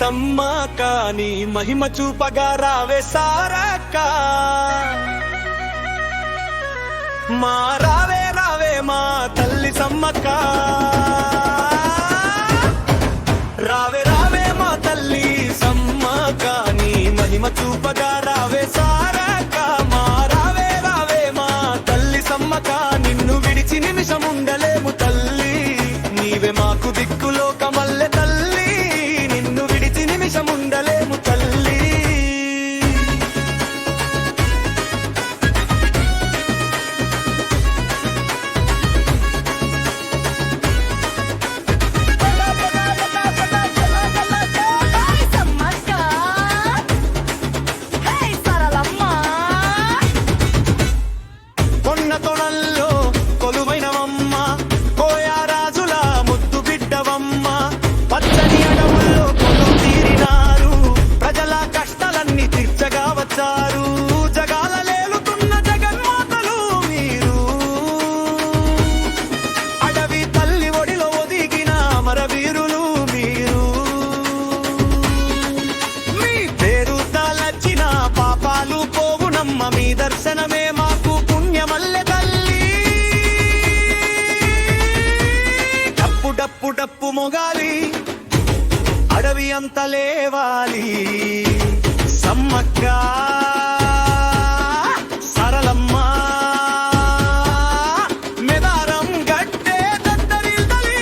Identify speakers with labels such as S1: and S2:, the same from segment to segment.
S1: సమ్మక్క నీ మహిమ చూపగా రావే సారక్క మా రావే రావే మా తల్లి సమ్మక్క రావే రావే మా తల్లి సమ్మక్క నీ మహిమ చూపగా రావే సారక్క మా రావే రావే మా తల్లి సమ్మక్క నిన్ను విడిచి నిమిషం ఉండలేము తల్లి నీవే మాకు దిక్కులో కమల్లె తల్లి నిన్ను విడిచి నిమిషం ఉండలేము తల్లి కొన్న తొడల్లో కొలువైనవమ్మ కోయారాజుల ముద్దు బిడ్డవమ్మ పచ్చని అడవుల్లో కొలు తీరినారు ప్రజల కష్టాలన్నీ తీర్చగా వచ్చారు జగాల లేలుతున్న జగన్మాతలు మీరు అడవి తల్లి ఒడిలో ఒదిగిన అమరవీరులు మీరు మీ పేరు తలచిన పాపాలు పోవునమ్మ మీ దర్శనమే మాకు పుణ్యమల్లె తల్లి డప్పు డప్పు డప్పు మొగాలి అడవి అంత లేవాలి సమ్మక్క సరళమ్మ మెదారం గట్టే దద్దరిల్తలి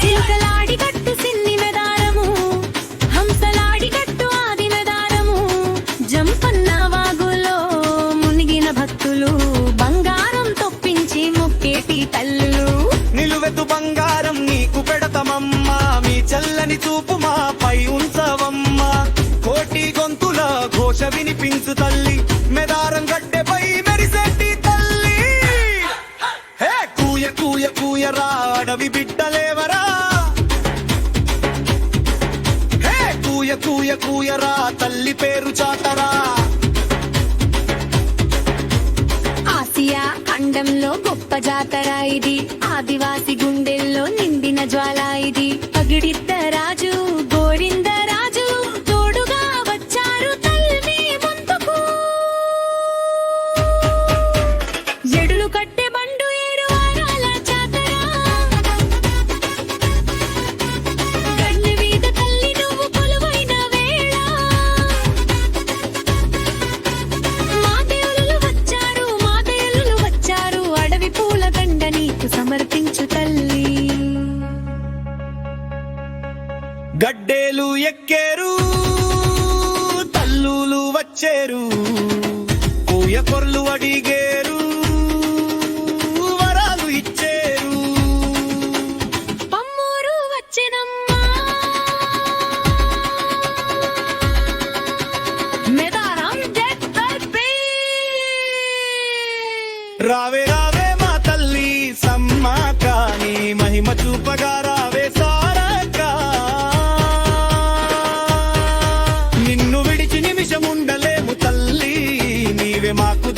S2: చిలుకలాడి గట్టు సిన్ని మెదారము హంసలాడి గట్టు ఆది మెదారము జంపన్న వాగులో మునిగిన భక్తులు బంగారం తొప్పించి మొక్కేటి తల్లులు
S1: నిలువెత్తు బంగారం నీకు పెడతమమ్మా మీ చల్లని చూపు మాపై ఉంచవమ్మా కోటి గొంతుల ఘోష వినిపించు తల్లి మెదారం గడ్డెపై మెరిసేటి తల్లి హే కూయ కూయ కూయరా అడవి బిడ్డలేవరా హే కూయ కూయ కూయరా తల్లి పేరు చాటరా
S2: ఆసియా ఖండంలో గొప్ప జాతర ఇది ఆదివాసి గుండెల్లో నిండిన జ్వాల ఇది పగిడిద్ద రాజు గోరింద రాజు తోడుగా వచ్చారు తల్లి ముందుకు ఎడులు కట్టె బండు ఏరు వారాల జాతర గండి మీద తల్లి నువ్వు కొలువైన వేళ మా దేవుళ్ళు వచ్చారు అడవి పూల గండ నీకు సమర్పించు తల్లి
S1: గడ్డేలు ఎక్కేరు తల్లులు వచ్చేరు కూయ కొర్లు అడిగేరు వరాలు ఇచ్చేరు
S2: పమ్మూరు వచ్చెనమ్మా మెదారం
S1: రావే రావే మా తల్లి సమ్మక్క నీ మహిమ చూపగా రావే సారక్క నిన్ను విడిచి నిమిషం ఉండలేము తల్లి నీవే మాకు